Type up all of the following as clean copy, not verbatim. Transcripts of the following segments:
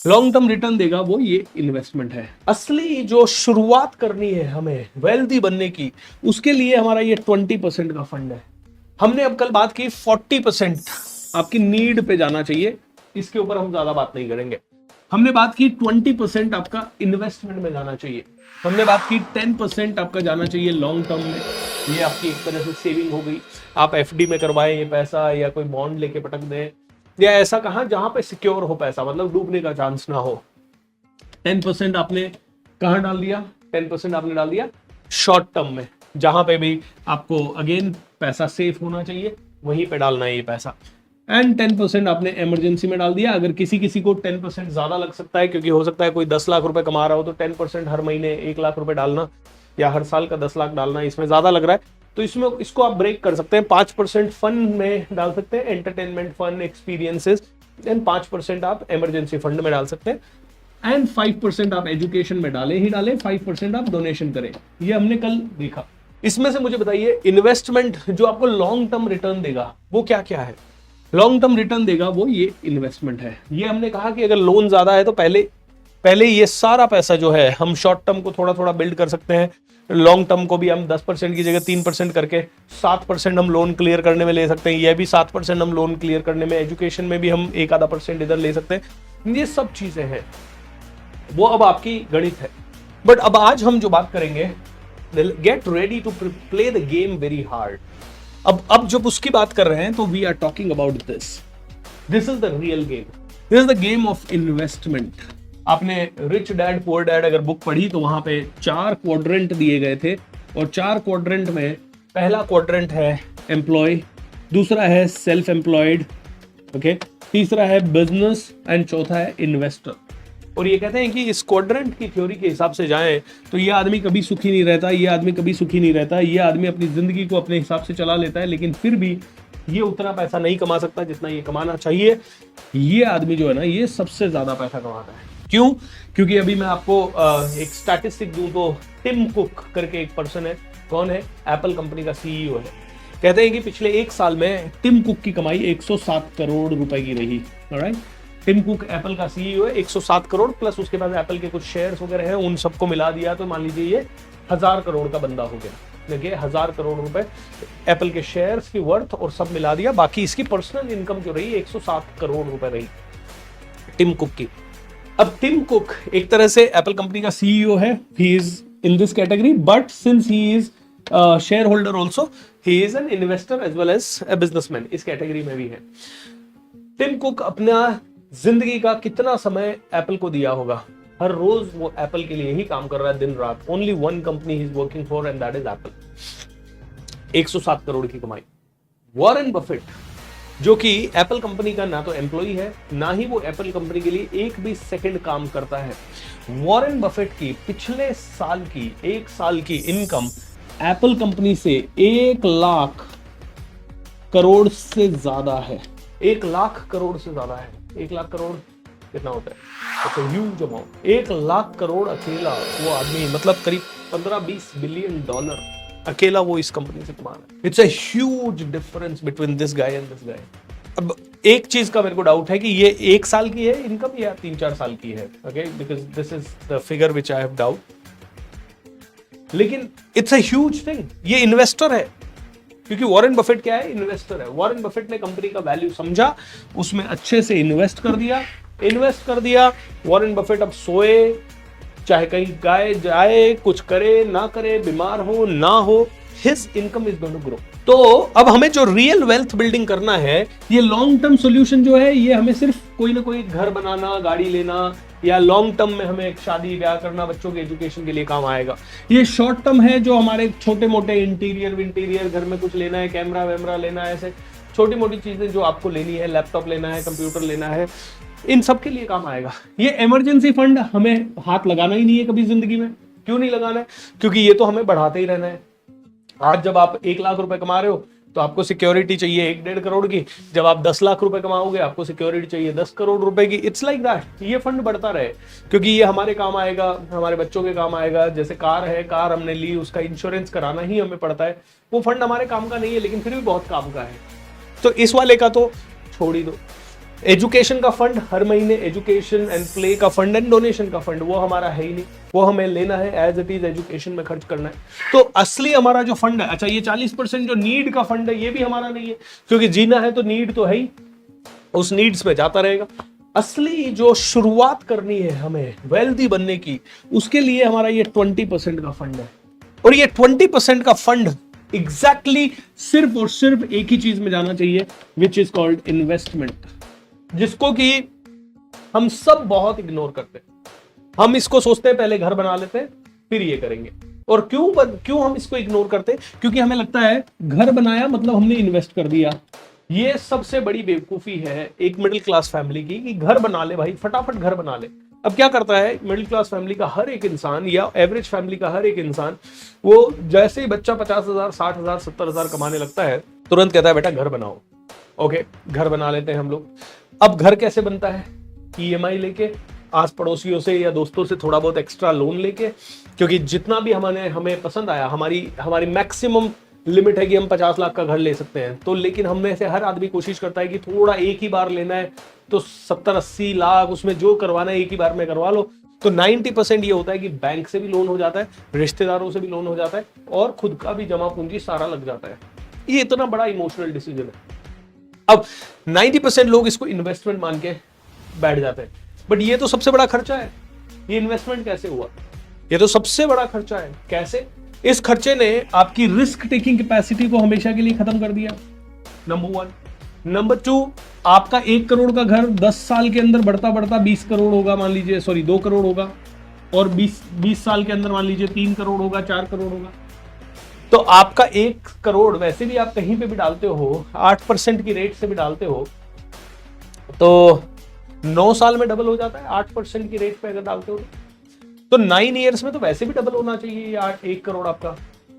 Long term return देगा वो ये इन्वेस्टमेंट है। असली जो शुरुआत करनी है हमें वेल्दी बनने की, उसके लिए हमारा ये 20% का फंड है। हमने अब कल बात की 40% आपकी नीड पे जाना चाहिए, इसके ऊपर हम ज्यादा बात नहीं करेंगे। हमने बात की 20% आपका इन्वेस्टमेंट में जाना चाहिए। हमने बात की 10% आपका जाना चाहिए लॉन्ग टर्म में, ये आपकी एक तरह से सेविंग हो गई। आप एफडी में करवाएं ये पैसा, या कोई बॉन्ड लेके पटक दें, या ऐसा कहां जहां पे सिक्योर हो पैसा, मतलब डूबने का चांस ना हो। 10% आपने कहां डाल दिया? 10% आपने डाल दिया शॉर्ट टर्म में, जहां पे भी आपको अगेन पैसा सेफ होना चाहिए, वहीं पे डालना है ये पैसा। एंड 10% आपने इमरजेंसी में डाल दिया। अगर किसी किसी को 10% ज्यादा लग सकता है, क्योंकि हो सकता है कोई 10 लाख रुपए कमा रहा हो, तो 10% हर महीने 1 लाख रुपए डालना या हर साल का 10 लाख डालना इसमें ज्यादा लग रहा है, तो इसमें इसको आप ब्रेक कर सकते हैं। 5% फंड में डाल सकते हैं, एंटरटेनमेंट फंड, एक्सपीरियंसेस, देन 5% आप इमरजेंसी फंड में डाल सकते हैं, एंड 5% आप एजुकेशन में डालें ही डालें, 5% आप डोनेशन करें। ये हमने कल देखा। इसमें से मुझे बताइए, इन्वेस्टमेंट जो आपको लॉन्ग टर्म रिटर्न देगा वो क्या क्या है? लॉन्ग टर्म रिटर्न देगा वो ये इन्वेस्टमेंट है। ये हमने कहा कि अगर लोन ज्यादा है तो पहले ये सारा पैसा जो है हम शॉर्ट टर्म को थोड़ा थोड़ा बिल्ड कर सकते हैं। लॉन्ग टर्म को भी हम 10% की जगह 3% करके 7% हम लोन क्लियर करने में ले सकते हैं। यह भी 7% हम लोन क्लियर करने में, एजुकेशन में भी हम 1-आधा% इधर ले सकते हैं। ये सब चीजें हैं, वो अब आपकी गणित है। बट अब आज हम जो बात करेंगे, get ready to play the game very hard. अब जब उसकी बात कर रहे हैं तो we are talking about this is the real game, this is the game of investment. आपने रिच डैड पुअर डैड अगर बुक पढ़ी तो वहां पे 4 क्वाड्रेंट दिए गए थे, और 4 क्वाड्रेंट में पहला क्वाड्रेंट है एम्प्लॉय, दूसरा है सेल्फ एम्प्लॉयड, ओके, तीसरा है बिजनेस, एंड चौथा है इन्वेस्टर। और ये कहते हैं कि इस क्वाड्रेंट की थ्योरी के हिसाब से जाएं तो ये आदमी कभी सुखी नहीं रहता, ये आदमी कभी सुखी नहीं रहता, ये आदमी अपनी जिंदगी को अपने हिसाब से चला लेता है, लेकिन फिर भी ये उतना पैसा नहीं कमा सकता जितना ये कमाना चाहिए। ये आदमी जो है ना, ये सबसे ज्यादा पैसा कमाता है। क्यों? क्योंकि अभी मैं आपको एक स्टैटिस्टिक दूं तो टिम कुक करके एक पर्सन है। कौन है? एप्पल कंपनी का सीईओ है। कहते हैं कि पिछले 1 साल में टिम कुक की कमाई 107 करोड़ रुपए की रही। ऑलराइट, टिम कुक एप्पल का सीईओ है। 107 करोड़ प्लस उसके बाद एप्पल के कुछ शेयर्स वगैरह हैं, उन सबको मिला दिया तो मान लीजिए ये 1000 करोड़ का बंदा हो गया। देखिए 1000 करोड़ रुपए एप्पल के शेयर्स की वर्थ और सब मिला दिया, बाकी इसकी पर्सनल इनकम जो रही 107 करोड़ रुपए रही टिम कुक की। अब टिम कुक एक तरह से एप्पल कंपनी का सीईओ है, he is in this category, but since he is shareholder also, he is an investor as well as a businessman, इस कैटेगरी में भी है। टिम कुक अपना जिंदगी का कितना समय एप्पल को दिया होगा? हर रोज वो एप्पल के लिए ही काम कर रहा है, दिन रात। Only one company he is working for and that is Apple. 107 crore की कमाई। वॉरेन बफेट जो कि एप्पल कंपनी का ना तो एम्प्लॉई है, ना ही वो एप्पल कंपनी के लिए एक भी सेकंड काम करता है। वॉरेन बफेट की पिछले साल की 1 साल की इनकम एप्पल कंपनी से 1 लाख करोड़ से ज्यादा है। 1 लाख करोड़ से ज्यादा है। 1 लाख करोड़ कितना होता है? अच्छा, ह्यूज अमाउंट। 1 लाख करोड़ अकेला वो आदमी, मतलब करीब 15-20 बिलियन डॉलर अकेला वो इस कंपनी से कमा रहा है। It's a huge difference between this guy and this guy. अब एक चीज का मेरे को डाउट है कि ये 1 साल की है इनकम या 3-4 साल की है, okay, because this is the figure which I have doubt, लेकिन इट्स अ ह्यूज थिंग। ये इन्वेस्टर है, क्योंकि वॉरेन बफेट क्या है? इन्वेस्टर है। वॉरेन बफेट ने कंपनी का वैल्यू समझा, उसमें अच्छे से इन्वेस्ट कर दिया। वॉरेन बफेट अब सोए, चाहे कहीं गाय जाए, कुछ करे ना करे, बीमार हो ना हो, his income is going to grow. तो अब हमें जो रियल वेल्थ बिल्डिंग करना है, ये लॉन्ग टर्म सोल्यूशन जो है, ये हमें सिर्फ कोई ना कोई घर बनाना, गाड़ी लेना, या लॉन्ग टर्म में हमें एक शादी ब्याह करना, बच्चों के एजुकेशन के लिए काम आएगा। ये शॉर्ट टर्म है, जो हमारे छोटे मोटे इंटीरियर घर में कुछ लेना है, कैमरा वैमरा लेना है, ऐसे छोटी मोटी चीजें जो आपको लेनी है, लैपटॉप लेना है, कंप्यूटर लेना है, इन सब के लिए काम आएगा। ये इमरजेंसी फंड हमें हाथ लगाना ही नहीं है कभी जिंदगी में। क्यों नहीं लगाना है? क्योंकि ये तो हमें बढ़ाते ही रहना है। आज जब आप 1 लाख रुपए कमा रहे हो तो आपको सिक्योरिटी चाहिए 1-1.5 करोड़ की। जब आप 10 लाख रुपए कमाओगे आपको सिक्योरिटी चाहिए 10 करोड़ रुपए की। It's like that. ये फंड बढ़ता रहे, क्योंकि ये हमारे काम आएगा, हमारे बच्चों के काम आएगा। जैसे कार है, कार हमने ली, उसका इंश्योरेंस कराना ही हमें पड़ता है। वो फंड हमारे काम का नहीं है, लेकिन फिर भी बहुत काम का है। तो इस वाले का तो छोड़ ही दो। एजुकेशन का फंड हर महीने, एजुकेशन एंड प्ले का फंड एंड डोनेशन का फंड, वो हमारा है ही नहीं, वो हमें लेना है एज इट इज, एजुकेशन में खर्च करना है। तो असली हमारा जो फंड है, अच्छा ये 40% जो नीड का फंड है ये भी हमारा नहीं है, क्योंकि जीना है तो नीड तो है ही, उस नीड्स में जाता रहेगा। असली जो शुरुआत करनी है हमें वेल्दी बनने की, उसके लिए हमारा ये 20% का फंड है। और ये 20% का फंड एग्जैक्टली सिर्फ और सिर्फ एक ही चीज में जाना चाहिए, विच इज कॉल्ड इन्वेस्टमेंट, जिसको कि हम सब बहुत इग्नोर करते हैं। हम इसको सोचते हैं पहले घर बना लेते हैं फिर ये करेंगे। और क्यों हम इसको इग्नोर करते हैं? क्योंकि हमें लगता है घर बनाया मतलब हमने इन्वेस्ट कर दिया। ये सबसे बड़ी बेवकूफी है एक मिडिल क्लास फैमिली की, कि घर बना ले भाई, फटाफट घर बना ले। अब क्या करता है मिडिल क्लास फैमिली का हर एक इंसान या एवरेज फैमिली का हर एक इंसान, वो जैसे ही बच्चा 50,000, 60,000, 70,000 कमाने लगता है, तुरंत कहता है बेटा घर बनाओ। ओके, घर बना लेते हैं हम लोग। अब घर कैसे बनता है? ईएमआई लेके, आस पड़ोसियों से या दोस्तों से थोड़ा बहुत एक्स्ट्रा लोन लेके, क्योंकि जितना भी हमें पसंद आया, हमारी मैक्सिमम लिमिट है कि हम 50 लाख का घर ले सकते हैं। तो लेकिन हम में से हर आदमी कोशिश करता है कि थोड़ा एक ही बार लेना है, तो 70-80 लाख उसमें जो करवाना है एक ही बार में करवा लो। तो 90% ये होता है कि बैंक से भी लोन हो जाता है, रिश्तेदारों से भी लोन हो जाता है, और खुद का भी जमा पूंजी सारा लग जाता है। ये इतना बड़ा इमोशनल डिसीजन है। अब 90% लोग इसको इन्वेस्टमेंट मान के बैठ जाते हैं, बट ये तो सबसे बड़ा खर्चा है। ये इन्वेस्टमेंट कैसे हुआ? ये तो सबसे बड़ा खर्चा है। कैसे? इस खर्चे ने आपकी रिस्क टेकिंग कैपेसिटी को हमेशा के लिए खत्म कर दिया, नंबर 1। नंबर 2, आपका 1 करोड़ का घर 10 साल के अंदर बढ़ता बढ़ता 20 करोड़ होगा, मान लीजिए, सॉरी 2 करोड़ होगा, और 20 साल के अंदर मान लीजिए 3 करोड़ होगा, 4 करोड़ होगा। तो आपका 1 करोड़ वैसे भी आप कहीं पे भी डालते हो, 8% की रेट से भी डालते हो, तो 9 साल में डबल हो जाता है। 8% की रेट पे अगर डालते हो तो 9 ईयर्स में तो वैसे भी डबल होना चाहिए 1 करोड़ आपका।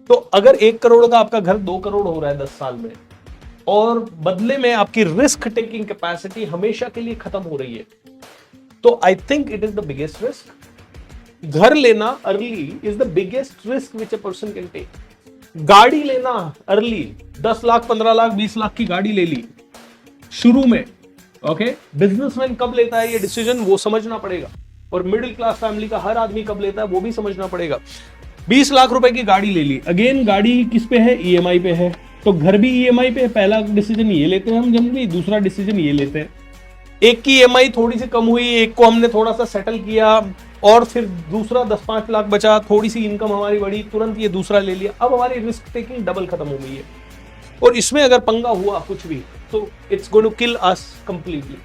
तो अगर 1 करोड़ का आपका घर 2 करोड़ हो रहा है 10 साल में, और बदले में आपकी रिस्क टेकिंग कैपेसिटी हमेशा के लिए खत्म हो रही है, तो I think it is the biggest risk. घर लेना early is the biggest risk which a person can take. गाड़ी लेना अर्ली, 10 लाख, 15 लाख, 20 लाख की गाड़ी ले ली शुरू में। ओके, बिजनेसमैन कब लेता है ये डिसीजन, वो समझना पड़ेगा। और मिडिल क्लास फैमिली का हर आदमी कब लेता है, वो भी समझना पड़ेगा। 20 लाख रुपए की गाड़ी ले ली, अगेन गाड़ी किस पे है? ईएमआई पे है, तो घर भी ईएमआई पे है। पहला डिसीजन ये लेते हैं हम जनरली, दूसरा डिसीजन ये लेते हैं। एक की ईएमआई थोड़ी सी कम हुई, एक को हमने थोड़ा सा सेटल किया, और फिर दूसरा 10-5 लाख बचा, थोड़ी सी इनकम हमारी बढ़ी, तुरंत ये दूसरा ले लिया। अब हमारी रिस्क टेकिंग डबल खत्म हो गई है, और इसमें अगर पंगा हुआ कुछ भी तो it's going to kill us completely.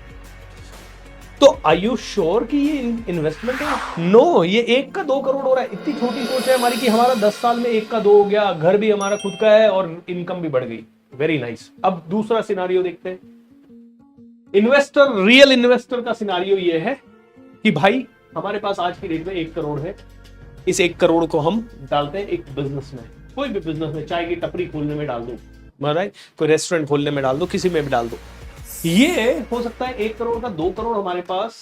तो आर यू श्योर कि ये इन्वेस्टमेंट है? नो, ये 1 का 2 करोड़ हो रहा है। इतनी छोटी सोच है हमारी कि हमारा 10 साल में 1 का 2 हो गया, घर भी हमारा खुद का है और इनकम भी बढ़ गई। Very nice. अब दूसरा सिनारियो देखते हैं। इन्वेस्टर, रियल इन्वेस्टर का सिनारियो ये है कि भाई हमारे पास आज की डेट में 1 करोड़ है, इस 1 करोड़ को हम डालते हैं एक बिजनेस में, कोई भी बिजनेस में, चाय की टपरी खोलने में डाल दो, कोई रेस्टोरेंट खोलने में डाल दो, किसी में भी डाल दो। ये हो सकता है 1 करोड़ का 2 करोड़ हमारे पास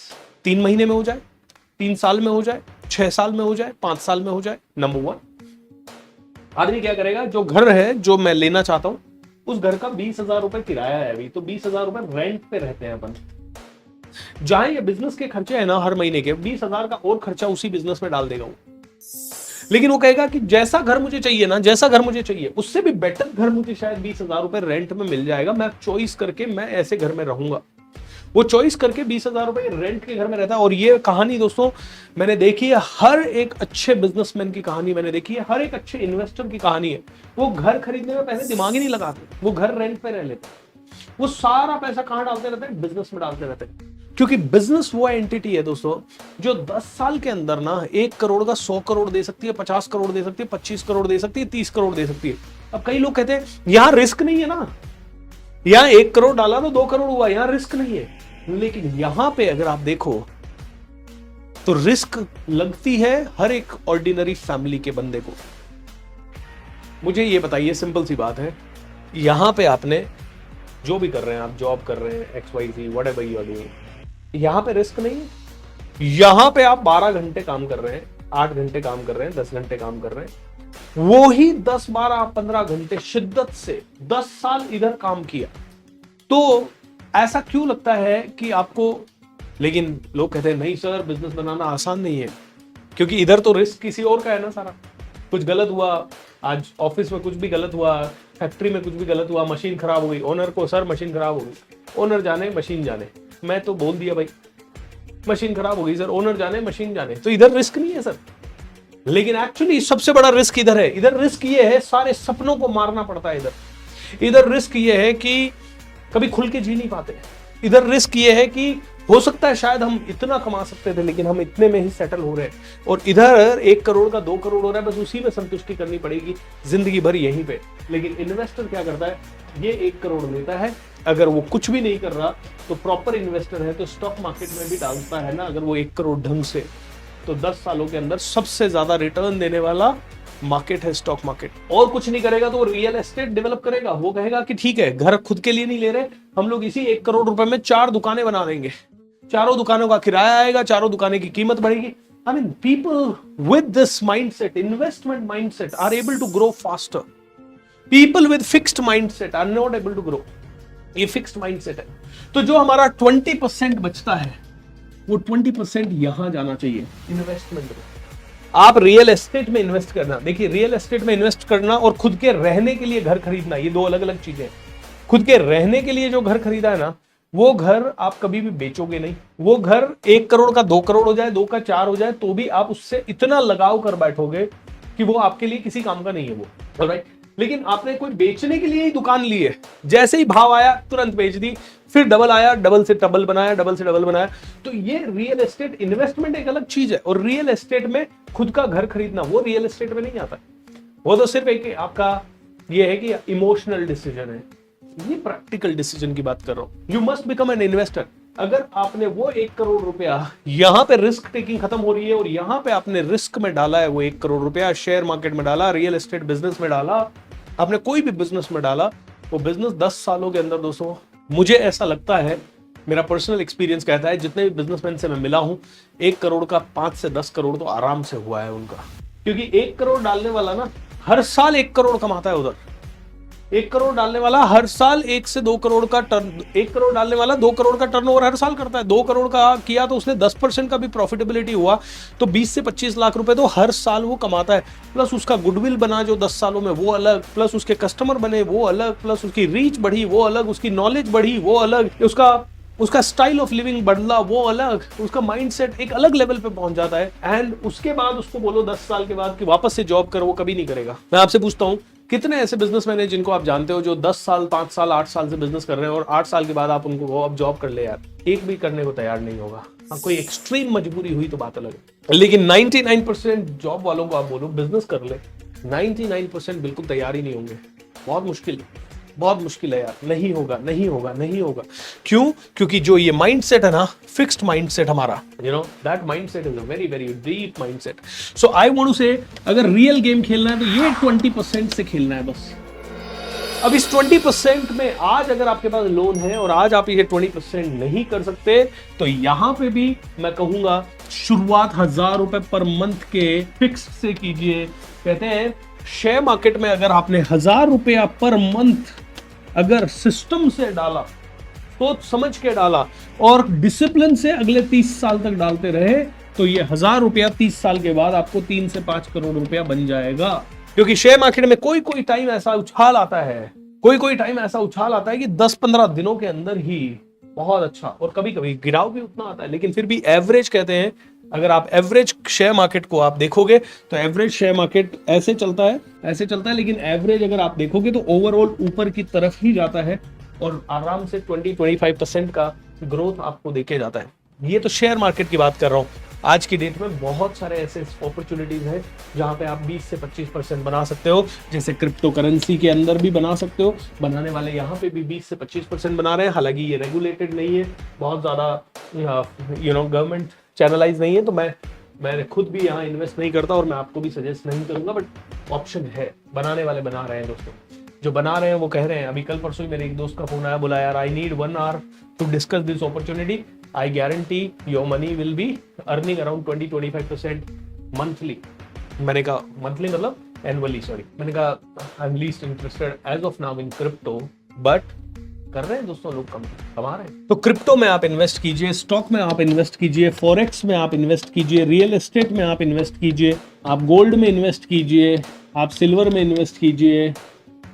3 महीने में हो जाए, 3 साल में हो जाए, 6 साल में हो जाए, 5 साल में हो जाए। नंबर 1, आदमी क्या करेगा? जो घर है जो मैं लेना चाहता हूं, उस घर का 20,000 रुपए किराया है अभी, तो 20,000 रुपए रेंट पे रहते हैं अपन। जहां ये बिजनेस के खर्चे है ना हर महीने के, 20,000 का और खर्चा उसी बिजनेस में डाल देगा वो। लेकिन वो कहेगा कि जैसा घर मुझे चाहिए ना, जैसा घर मुझे चाहिए, उससे भी बेटर घर मुझे शायद 20,000 रुपए रेंट में मिल जाएगा, मैं चॉइस करके मैं ऐसे घर में रहूंगा। वो चॉइस करके 20,000 रुपए रेंट के घर में रहता है। और ये कहानी दोस्तों मैंने देखी है, हर एक अच्छे बिजनेसमैन की कहानी मैंने देखी है, हर एक अच्छे इन्वेस्टर की कहानी है। वो घर खरीदने में पहले दिमाग ही नहीं लगाते, वो घर रेंट पे रह लेते, वो सारा पैसा कहां डालते रहते हैं? बिजनेस में डालते रहते हैं। क्योंकि बिजनेस वो एंटिटी है दोस्तों जो 10 साल के अंदर ना 1 करोड़ का 100 करोड़ दे सकती है, 50 करोड़ दे सकती है, 25 करोड़ दे सकती है, 30 करोड़ दे सकती है। अब कई लोग कहते हैं यहां रिस्क नहीं है ना, यहां 1 करोड़ डाला तो 2 करोड़ हुआ, यहां रिस्क नहीं है। लेकिन यहां पे अगर आप देखो तो रिस्क लगती है हर एक ऑर्डिनरी फैमिली के बंदे को। मुझे ये बताइए, सिंपल सी बात है, यहां पे आपने जो भी कर रहे हैं, आप जॉब कर रहे हैं, XYZ whatever you are doing, यहां पे रिस्क नहीं है। यहां पे आप 12 घंटे काम कर रहे हैं, 8 घंटे काम कर रहे हैं, 10 घंटे काम कर रहे हैं, वो ही 10, 12, 15 घंटे शिद्दत से 10 साल इधर काम किया, तो ऐसा क्यों लगता है कि आपको, लेकिन लोग कहते हैं नहीं सर बिजनेस बनाना आसान नहीं है, क्योंकि इधर तो रिस्क किसी और का है ना सारा। कुछ गलत हुआ, आज ऑफिस में कुछ भी गलत हुआ, फैक्ट्री में कुछ भी गलत हुआ, मशीन खराब हो गई, ओनर को सर मशीन खराब हो गई, ओनर जाने मशीन जाने, मैं तो बोल दिया भाई मशीन खराब हो गई सर, ओनर जाने मशीन जाने, तो इधर रिस्क नहीं है सर। लेकिन एक्चुअली सबसे बड़ा रिस्क इधर है। इधर रिस्क ये है सारे सपनों को मारना पड़ता है। इधर रिस्क ये है कि कभी खुल के जी नहीं पाते। इधर रिस्क ये है कि हो सकता है शायद हम इतना कमा सकते थे लेकिन हम इतने में ही सेटल हो रहे हैं, और इधर 1 करोड़ का 2 करोड़ हो रहा है, बस उसी में संतुष्टि करनी पड़ेगी जिंदगी भर यहीं पे। लेकिन इन्वेस्टर क्या करता है, ये 1 करोड़ लेता है, अगर वो कुछ भी नहीं कर रहा तो प्रॉपर इन्वेस्टर है तो स्टॉक मार्केट में भी डालता है ना, अगर वो 1 करोड़ ढंग से, तो 10 सालों के अंदर सबसे ज्यादा रिटर्न देने वाला मार्केट है स्टॉक मार्केट। और कुछ नहीं करेगा तो वो रियल एस्टेट डेवलप करेगा। वो कहेगा कि ठीक है घर खुद के लिए नहीं ले रहे, हम लोग इसी 1 करोड़ रुपए में 4 दुकानें बना देंगे, चारों दुकानों का किराया आएगा, चारों दुकानें की कीमत बढ़ेगी। I mean, people with this mindset, investment mindset, are able to grow faster. People with fixed mindset are not able to grow. ये फिक्स्ड माइंडसेट है। तो जो हमारा 20% बचता है वो 20% यहां जाना चाहिए इन्वेस्टमेंट में। आप रियल एस्टेट में इन्वेस्ट करना, देखिए रियल एस्टेट में इन्वेस्ट करना और खुद के रहने के लिए घर खरीदना, ये 2 अलग अलग चीजें हैं। खुद के रहने के लिए जो घर खरीदा है ना, वो घर आप कभी भी बेचोगे नहीं। वो घर 1 करोड़ का 2 करोड़ हो जाए, 2 का 4 हो जाए, तो भी आप उससे इतना लगाव कर बैठोगे कि वो आपके लिए किसी काम का नहीं है वो, ऑलराइट। लेकिन आपने कोई बेचने के लिए ही दुकान ली है, जैसे ही भाव आया तुरंत बेच दी, फिर डबल आया, डबल से डबल बनाया, डबल से डबल बनाया। तो ये रियल एस्टेट इन्वेस्टमेंट एक अलग चीज है, और रियल एस्टेट में खुद का घर खरीदना वो रियल एस्टेट में नहीं आता। वो तो सिर्फ एक आपका ये है कि इमोशनल डिसीजन है। ये प्रैक्टिकल डिसीजन की बात कर रहा हूं। You must become an investor. अगर आपने वो 1 करोड़ रुपया यहां पे रिस्क टेकिंग खत्म हो रही है और यहां पे आपने रिस्क में डाला है, वो 1 करोड़ रुपया शेयर मार्केट में डाला, रियल एस्टेट बिजनेस में डाला, आपने कोई भी बिजनेस में डाला, वो बिजनेस 10 सालों के अंदर, दोस्तों मुझे ऐसा लगता है, मेरा पर्सनल एक्सपीरियंस कहता है, जितने भी बिजनेसमैन से मैं मिला हूं, 1 करोड़ का 5 से 10 करोड़ तो आराम से हुआ है उनका। क्योंकि 1 करोड़ डालने वाला ना हर साल 1 करोड़ कमाता है उधर। 1 करोड़ डालने वाला हर साल 1 से 2 करोड़ का टर्न, 1 करोड़ डालने वाला 2 करोड़ का टर्नओवर हर साल करता है। 2 करोड़ का किया तो उसने 10% का भी प्रॉफिटेबिलिटी हुआ तो 20 से 25 लाख रुपए तो हर साल वो कमाता है। प्लस उसका गुडविल बना जो 10 सालों में वो अलग, प्लस उसके कस्टमर बने वो अलग, प्लस उसकी रीच बढ़ी वो अलग, उसकी नॉलेज बढ़ी वो अलग, उसका स्टाइल ऑफ लिविंग बदला वो अलग, उसका माइंडसेट एक अलग लेवल पे पहुंच जाता है। एंड उसके बाद उसको बोलो 10 साल के बाद कि वापस से जॉब करो, वो कभी नहीं करेगा। मैं आपसे पूछता हूं कितने ऐसे बिजनेसमैन हैं जिनको आप जानते हो जो 10 साल 5 साल 8 साल से बिजनेस कर रहे हैं और 8 साल के बाद आप उनको वो अब जॉब कर ले यार, एक भी करने को तैयार नहीं होगा। हाँ, कोई एक्सट्रीम मजबूरी हुई तो बात अलग है, लेकिन 99% जॉब वालों को आप बोलो बिजनेस कर ले, 99% बिल्कुल तैयार ही नहीं होंगे। बहुत मुश्किल है यार, नहीं होगा। क्यों? क्योंकि जो ये माइंडसेट है ना, फिक्स्ड माइंडसेट हमारा, you know that mindset is a very very deep mindset. So I want to say अगर रियल गेम खेलना है तो ये 20% से खेलना है बस। अब इस 20% में आज अगर आपके पास लोन है और आज आप ये 20% नहीं कर सकते, तो यहां पे भी मैं कहूंगा शुरुआत 1000 रुपए पर मंथ के फिक्स से कीजिए। कहते हैं शेयर मार्केट में अगर आपने 1000 रुपया पर मंथ अगर सिस्टम से डाला, सोच समझ के डाला और डिसिप्लिन से अगले 30 साल तक डालते रहे, तो ये 1000 रुपया 30 साल के बाद आपको 3 से 5 करोड़ रुपया बन जाएगा। क्योंकि शेयर मार्केट में कोई टाइम ऐसा उछाल आता है, कोई टाइम ऐसा उछाल आता है कि 10-15 दिनों के अंदर ही बहुत अच्छा, और कभी कभी गिराव भी उतना आता है, लेकिन फिर भी एवरेज कहते हैं, अगर आप एवरेज शेयर मार्केट को आप देखोगे तो एवरेज शेयर मार्केट ऐसे चलता है, लेकिन एवरेज अगर आप देखोगे तो ओवरऑल ऊपर की तरफ ही जाता है और आराम से 20-25% का ग्रोथ आपको देके जाता है। ये तो शेयर मार्केट की बात कर रहा हूँ। आज की डेट में बहुत सारे ऐसे अपॉर्चुनिटीज हैं जहां पे आप 20 से 25% बना सकते हो, जैसे क्रिप्टो करेंसी के अंदर भी बना सकते हो। बनाने वाले यहाँ पे भी 20 से 25% बना रहे हैं, हालांकि ये रेगुलेटेड नहीं है, बहुत ज्यादा गवर्नमेंट चैनलाइज नहीं है, तो मैं खुद भी यहाँ इन्वेस्ट नहीं करता और मैं आपको भी सजेस्ट नहीं करूंगा, बट ऑप्शन है, बनाने वाले बना रहे हैं। दोस्तों जो बना रहे हैं वो कह रहे हैं, अभी कल परसों ही मेरे एक दोस्त का फोन आया, बोला यार I need 1 hour to discuss this opportunity, I guarantee your money will be earning around 20-25% monthly. मैंने कहा monthly मतलब annually, sorry. मैंने कहा I'm least interested as of now in crypto, but कर रहे हैं दोस्तों, लोग कमा रहे हैं। तो क्रिप्टो में आप इन्वेस्ट कीजिए, स्टॉक में आप इन्वेस्ट कीजिए, फॉरेक्स में आप इन्वेस्ट कीजिए, रियल एस्टेट में आप इन्वेस्ट कीजिए, आप गोल्ड में इन्वेस्ट कीजिए, आप सिल्वर में इन्वेस्ट कीजिए,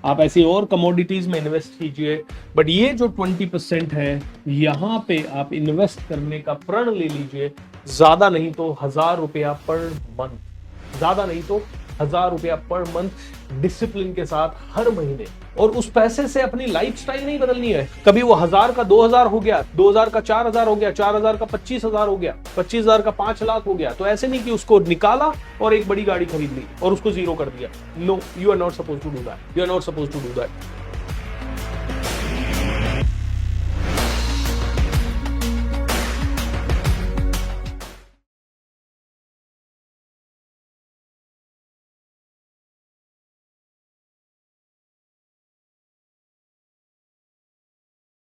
आप ऐसी और कमोडिटीज में इन्वेस्ट कीजिए। बट ये जो 20% है, यहाँ पे आप इन्वेस्ट करने का प्रण ले लीजिए। ज्यादा नहीं तो 1000 रुपया पर मंथ, ज्यादा नहीं तो 1000 रुपया पर मंथ डिसिप्लिन के साथ हर महीने। और उस पैसे से अपनी लाइफस्टाइल नहीं बदलनी है। कभी वो 1000 का 2000 हो गया, 2000 का 4000 हो गया, 4000 का 25000 हो गया, 25000 का 5 लाख हो गया। तो ऐसे नहीं कि उसको निकाला और एक बड़ी गाड़ी खरीद ली और उसको जीरो कर दिया। No, you are not suppose to do that, you are not suppose to do that.